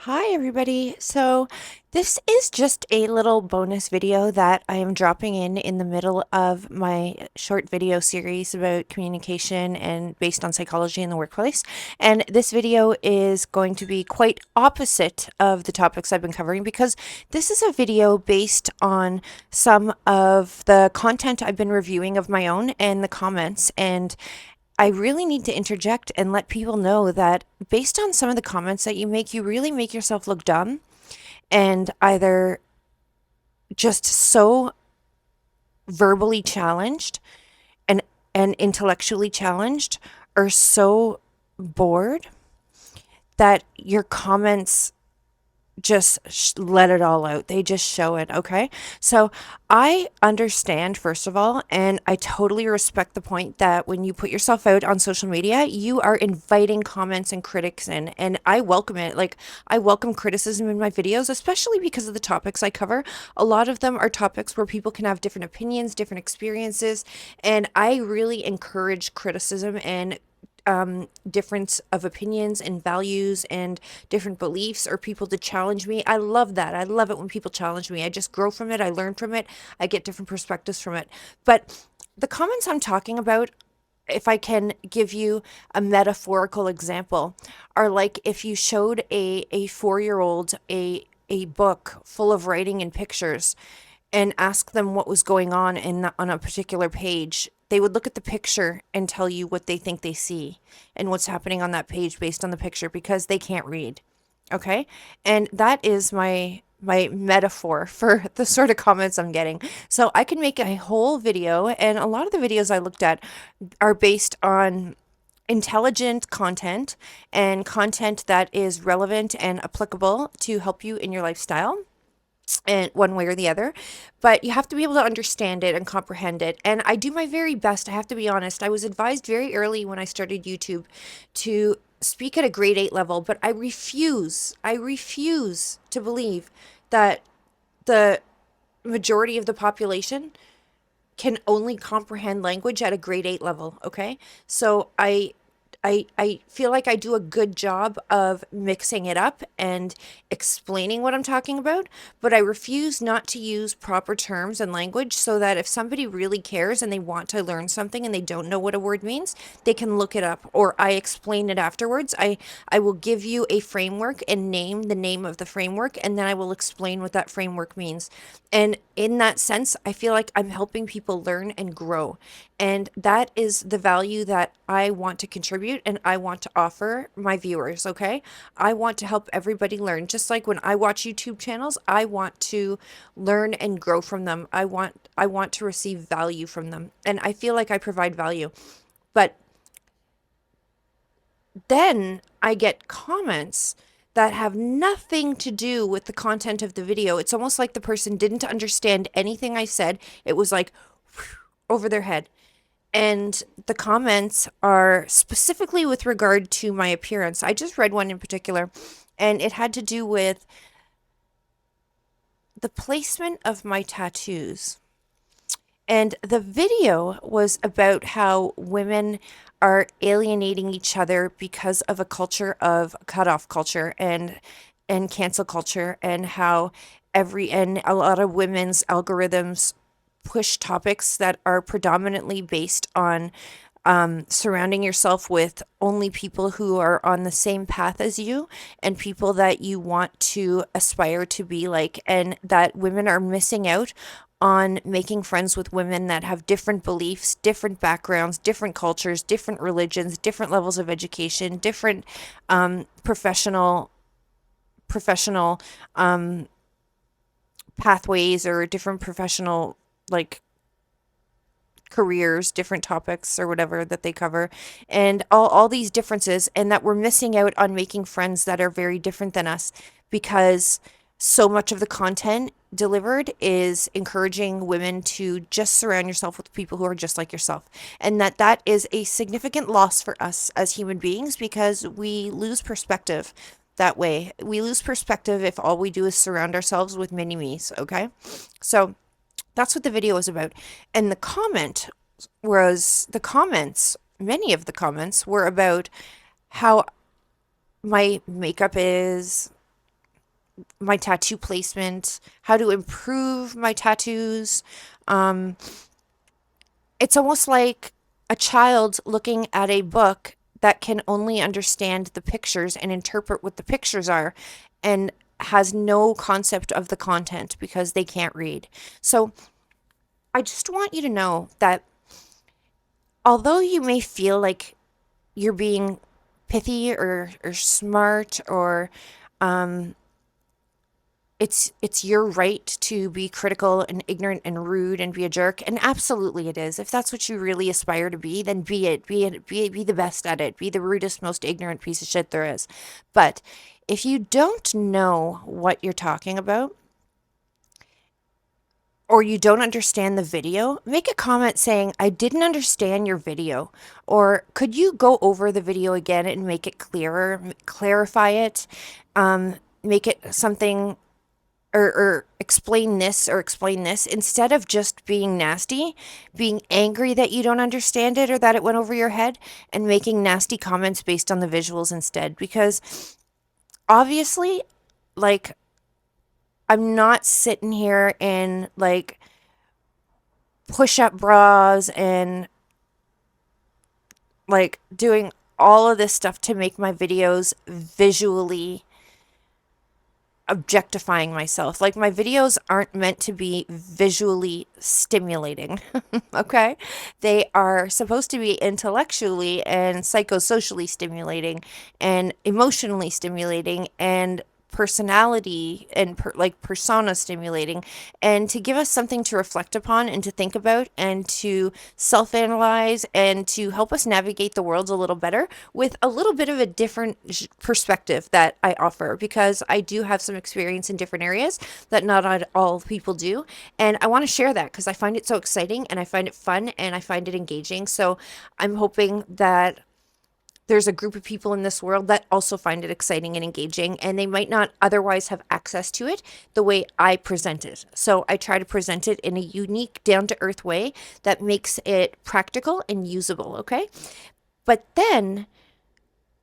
Hi everybody. So this is just a little bonus video that I am dropping in the middle of my short video series about communication and based on psychology in the workplace. And this video is going to be quite opposite of the topics I've been covering because this is a video based on some of the content I've been reviewing of my own and the comments, and I really need to interject and let people know that based on some of the comments that you really make yourself look dumb and either just so verbally challenged and intellectually challenged or so bored that your comments just let it all out. They just show it. Okay. So I understand, first of all, and I totally respect the point that when you put yourself out on social media, you are inviting comments and critics in, and I welcome it. Like, I welcome criticism in my videos, especially because of the topics I cover. A lot of them are topics where people can have different opinions, different experiences, and I really encourage criticism and difference of opinions and values and different beliefs, or people to challenge me. I love that. I love it when people challenge me. I just grow from it. I learn from it. I get different perspectives from it. But the comments I'm talking about, if I can give you a metaphorical example, are like if you showed a 4-year-old a book full of writing and pictures and ask them what was going on on a particular page. They would look at the picture and tell you what they think they see and what's happening on that page based on the picture because they can't read. Okay? And that is my metaphor for the sort of comments I'm getting. So I can make a whole video, and a lot of the videos I looked at are based on intelligent content and content that is relevant and applicable to help you in your lifestyle and one way or the other, but you have to be able to understand it and comprehend it. And I do my very best. I have to be honest. I was advised very early when I started YouTube to speak at a grade 8 level, but I refuse to believe that the majority of the population can only comprehend language at a grade 8 level. Okay. So I feel like I do a good job of mixing it up and explaining what I'm talking about, but I refuse not to use proper terms and language so that if somebody really cares and they want to learn something and they don't know what a word means, they can look it up, or I explain it afterwards. I will give you a framework and name the name of the framework, and then I will explain what that framework means. And in that sense, I feel like I'm helping people learn and grow. And that is the value that I want to contribute and I want to offer my viewers, okay? I want to help everybody learn. Just like when I watch YouTube channels, I want to learn and grow from them. I want to receive value from them. And I feel like I provide value. But then I get comments that have nothing to do with the content of the video. It's almost like the person didn't understand anything I said. It was like over their head. And the comments are specifically with regard to my appearance. I just read one in particular, and it had to do with the placement of my tattoos. And the video was about how women are alienating each other because of a culture of cutoff culture and cancel culture, and how and a lot of women's algorithms push topics that are predominantly based on surrounding yourself with only people who are on the same path as you and people that you want to aspire to be like, and that women are missing out on making friends with women that have different beliefs, different backgrounds, different cultures, different religions, different levels of education, different professional pathways, or different professional, like, careers, different topics or whatever that they cover, and all these differences, and that we're missing out on making friends that are very different than us because so much of the content delivered is encouraging women to just surround yourself with people who are just like yourself, and that is a significant loss for us as human beings because we lose perspective that way. We lose perspective if all we do is surround ourselves with mini-me's, okay? So that's what the video was about. And many of the comments were about how my makeup is, my tattoo placement, how to improve my tattoos. Um, it's almost like a child looking at a book that can only understand the pictures and interpret what the pictures are and has no concept of the content because they can't read. So I just want you to know that although you may feel like you're being pithy or smart or um, it's your right to be critical and ignorant and rude and be a jerk, and absolutely it is. If that's what you really aspire to be, then be it. Be the best at it. Be the rudest, most ignorant piece of shit there is. But if you don't know what you're talking about, or you don't understand the video, make a comment saying, I didn't understand your video. Or could you go over the video again and make it clearer, clarify it, make it something, or explain this instead of just being nasty, being angry that you don't understand it or that it went over your head, and making nasty comments based on the visuals instead. Because obviously, like, I'm not sitting here in like push up bras and like doing all of this stuff to make my videos visually objectifying myself. Like, my videos aren't meant to be visually stimulating. Okay? They are supposed to be intellectually and psychosocially stimulating and emotionally stimulating and personality and like persona stimulating, and to give us something to reflect upon and to think about and to self-analyze and to help us navigate the world a little better with a little bit of a different perspective that I offer, because I do have some experience in different areas that not all people do, and I want to share that because I find it so exciting and I find it fun and I find it engaging. So I'm hoping that there's a group of people in this world that also find it exciting and engaging, and they might not otherwise have access to it the way I present it. So I try to present it in a unique, down to earth way that makes it practical and usable, okay? But then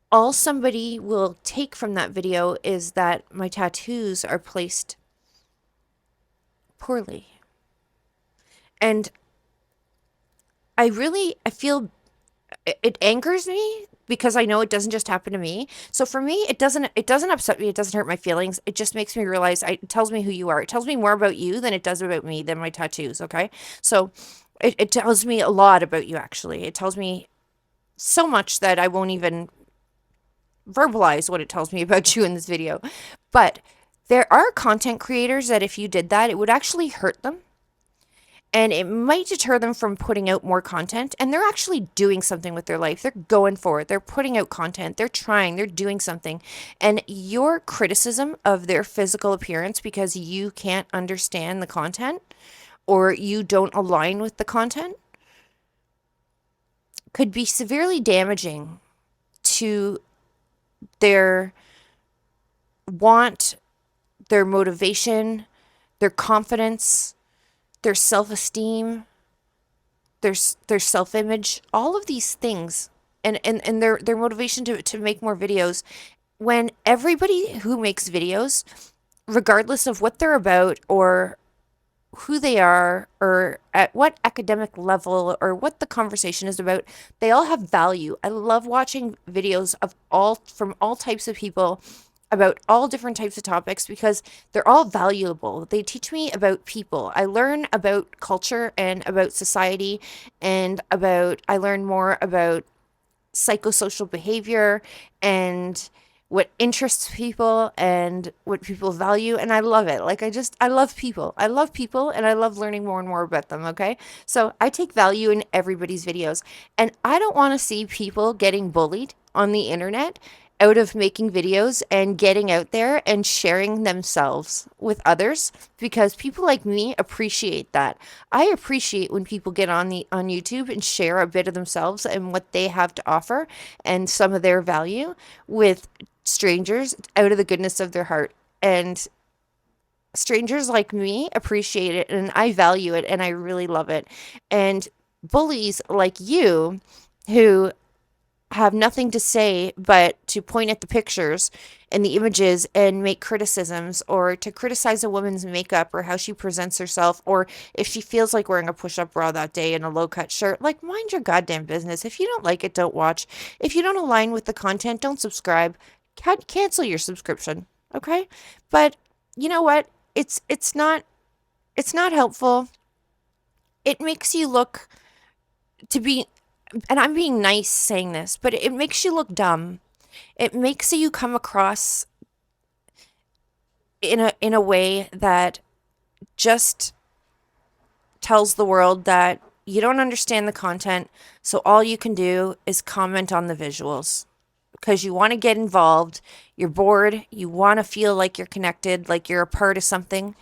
all somebody will take from that video is that my tattoos are placed poorly. And I feel it angers me because I know it doesn't just happen to me. So for me, it doesn't upset me. It doesn't hurt my feelings. It just makes me realize, it tells me who you are. It tells me more about you than it does about me, than my tattoos. Okay. So it tells me a lot about you, actually. It tells me so much that I won't even verbalize what it tells me about you in this video. But there are content creators that if you did that, it would actually hurt them and it might deter them from putting out more content. And they're actually doing something with their life. They're going for it. They're putting out content. They're trying. They're doing something. And your criticism of their physical appearance because you can't understand the content or you don't align with the content could be severely damaging to their want, their motivation, their confidence, their self-esteem, their self-image, all of these things, and their motivation to make more videos. When everybody who makes videos, regardless of what they're about or who they are or at what academic level or what the conversation is about, they all have value. I love watching videos of all from all types of people about all different types of topics because they're all valuable. They teach me about people. I learn about culture and about society and I learn more about psychosocial behavior and what interests people and what people value, and I love it. Like, I love people. I love people and I love learning more and more about them, okay? So I take value in everybody's videos, and I don't want to see people getting bullied on the internet out of making videos and getting out there and sharing themselves with others, because people like me appreciate that. I appreciate when people get on YouTube and share a bit of themselves and what they have to offer and some of their value with strangers out of the goodness of their heart. And strangers like me appreciate it and I value it and I really love it. And bullies like you who have nothing to say but to point at the pictures and the images and make criticisms, or to criticize a woman's makeup or how she presents herself, or if she feels like wearing a push-up bra that day and a low-cut shirt. Like, mind your goddamn business. If you don't like it, don't watch. If you don't align with the content, don't subscribe. Cancel your subscription, okay? But you know what? It's not helpful. It makes you look to be, and I'm being nice saying this, but it makes you look dumb. It makes you come across in a way that just tells the world that you don't understand the content, so all you can do is comment on the visuals because you want to get involved, you're bored, you want to feel like you're connected, like you're a part of something,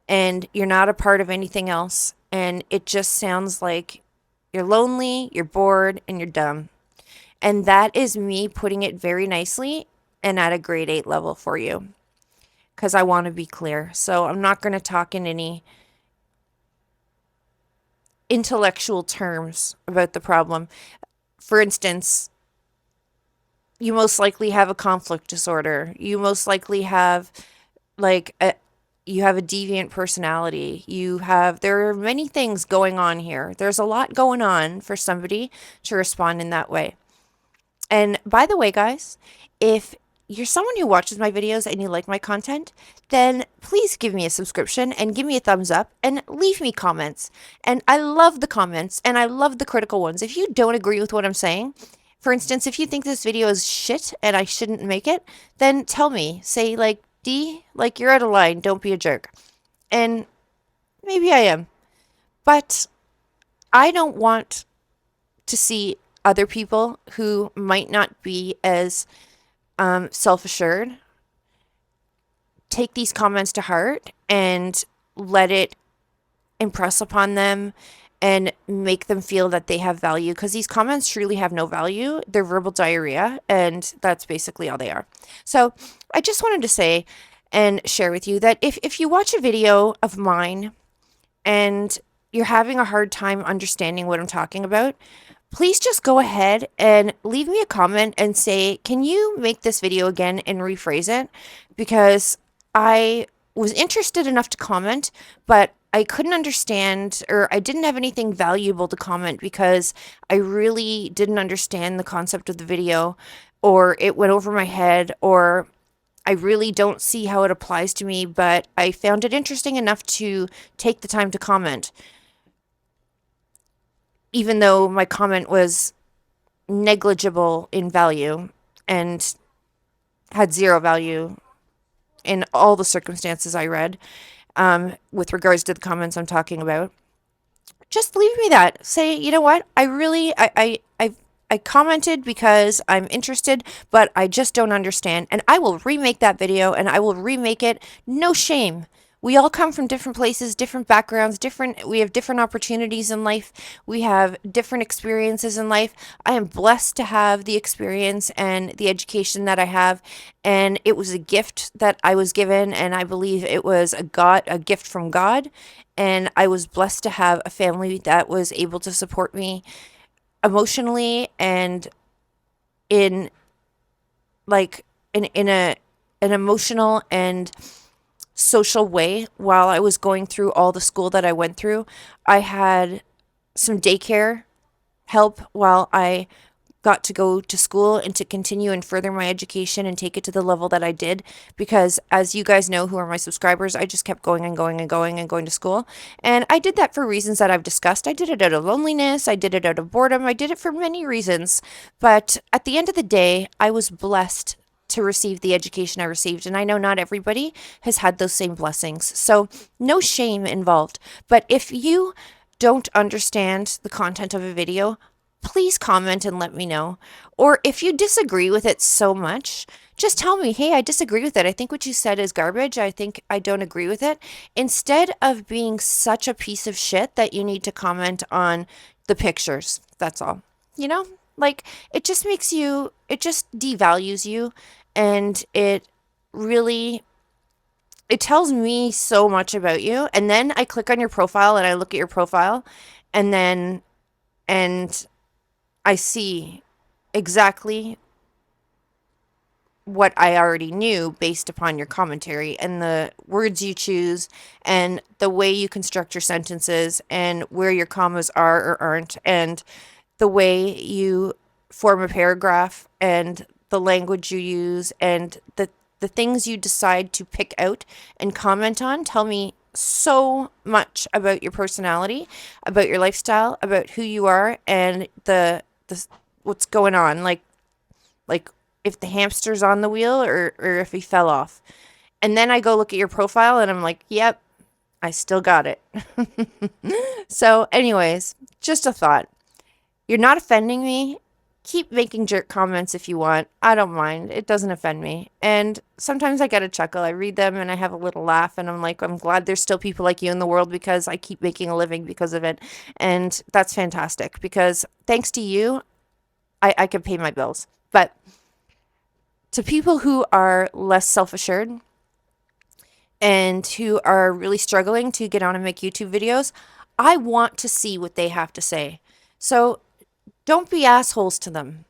and you're not a part of anything else. And it just sounds like you're lonely, you're bored, and you're dumb. And that is me putting it very nicely and at a grade 8 level for you, because I want to be clear. So I'm not going to talk in any intellectual terms about the problem. For instance, you most likely have a conflict disorder. You most likely have like you have a deviant personality. There are many things going on here. There's a lot going on for somebody to respond in that way. And by the way, guys, if you're someone who watches my videos and you like my content, then please give me a subscription and give me a thumbs up and leave me comments. And I love the comments and I love the critical ones. If you don't agree with what I'm saying, for instance, if you think this video is shit and I shouldn't make it, then tell me. Say, like, D, like, you're out of line, don't be a jerk. And maybe I am. But I don't want to see other people who might not be as self-assured take these comments to heart and let it impress upon them and make them feel that they have value, because these comments truly have no value. They're verbal diarrhea, and that's basically all they are. So I just wanted to say and share with you that if you watch a video of mine and you're having a hard time understanding what I'm talking about, please just go ahead and leave me a comment and say, can you make this video again and rephrase it? Because I was interested enough to comment, but I couldn't understand, or I didn't have anything valuable to comment because I really didn't understand the concept of the video, or it went over my head, or I really don't see how it applies to me, but I found it interesting enough to take the time to comment, even though my comment was negligible in value and had zero value in all the circumstances I read, with regards to the comments I'm talking about. Just leave me that. Say, you know what? I commented because I'm interested, but I just don't understand. And I will remake that video and I will remake it. No shame. We all come from different places, different backgrounds, we have different opportunities in life. We have different experiences in life. I am blessed to have the experience and the education that I have. And it was a gift that I was given. And I believe it was a gift from God. And I was blessed to have a family that was able to support me emotionally and in like in an emotional and social way while I was going through all the school that I went through. I had some daycare help while I got to go to school and to continue and further my education and take it to the level that I did, because as you guys know who are my subscribers, I just kept going and going and going and going to school. And I did that for reasons that I've discussed. I did it out of loneliness, I did it out of boredom, I did it for many reasons. But at the end of the day, I was blessed to receive the education I received, and I know not everybody has had those same blessings. So no shame involved. But if you don't understand the content of a video, please comment and let me know. Or if you disagree with it so much, just tell me, hey, I disagree with it. I think what you said is garbage. I think I don't agree with it. Instead of being such a piece of shit that you need to comment on the pictures. That's all. You know, like, it just devalues you, and it tells me so much about you. And then I click on your profile and I look at your profile, and I see exactly what I already knew based upon your commentary and the words you choose and the way you construct your sentences and where your commas are or aren't and the way you form a paragraph and the language you use and the things you decide to pick out and comment on tell me so much about your personality, about your lifestyle, about who you are and the what's going on. Like if the hamster's on the wheel or if he fell off. And then I go look at your profile and I'm like, yep, I still got it. So, anyways, just a thought. You're not offending me. Keep making jerk comments if you want. I don't mind. It doesn't offend me. And sometimes I get a chuckle. I read them and I have a little laugh and I'm like, I'm glad there's still people like you in the world because I keep making a living because of it. And that's fantastic because thanks to you, I can pay my bills. But to people who are less self-assured and who are really struggling to get on and make YouTube videos, I want to see what they have to say. So don't be assholes to them.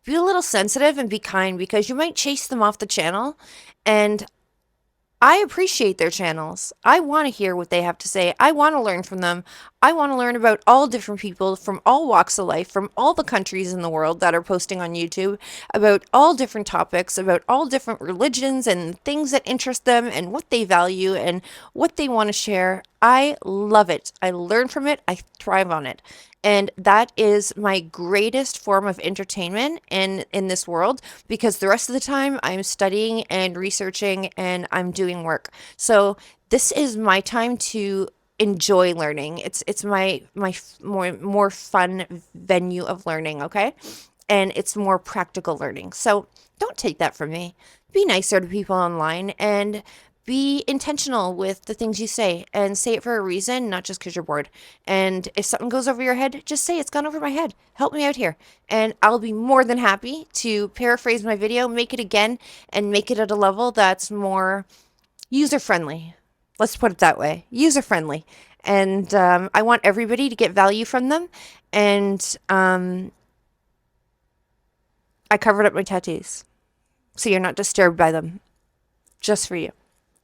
Be a little sensitive and be kind because you might chase them off the channel. And I appreciate their channels. I want to hear what they have to say. I want to learn from them. I want to learn about all different people from all walks of life, from all the countries in the world that are posting on YouTube, about all different topics, about all different religions and things that interest them and what they value and what they want to share. I love it. I learn from it. I thrive on it. And that is my greatest form of entertainment in this world because the rest of the time I'm studying and researching and I'm doing work. So this is my time to enjoy learning. It's my more fun venue of learning, okay? And it's more practical learning. So don't take that from me. Be nicer to people online and be intentional with the things you say and say it for a reason, not just because you're bored. And if something goes over your head, just say it's gone over my head. Help me out here. And I'll be more than happy to paraphrase my video, make it again, and make it at a level that's more user friendly. Let's put it that way, user friendly. And I want everybody to get value from them. And I covered up my tattoos so you're not disturbed by them, just for you.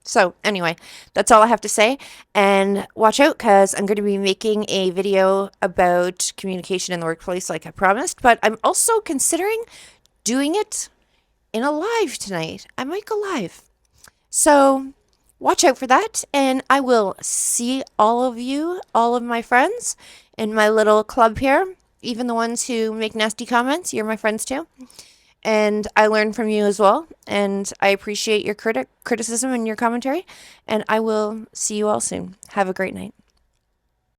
So anyway, that's all I have to say. And watch out because I'm going to be making a video about communication in the workplace like I promised. But I'm also considering doing it in a live tonight. I might go live. So watch out for that. And I will see all of you, all of my friends in my little club here. Even the ones who make nasty comments, you're my friends too. And I learn from you as well. And I appreciate your criticism and your commentary. And I will see you all soon. Have a great night.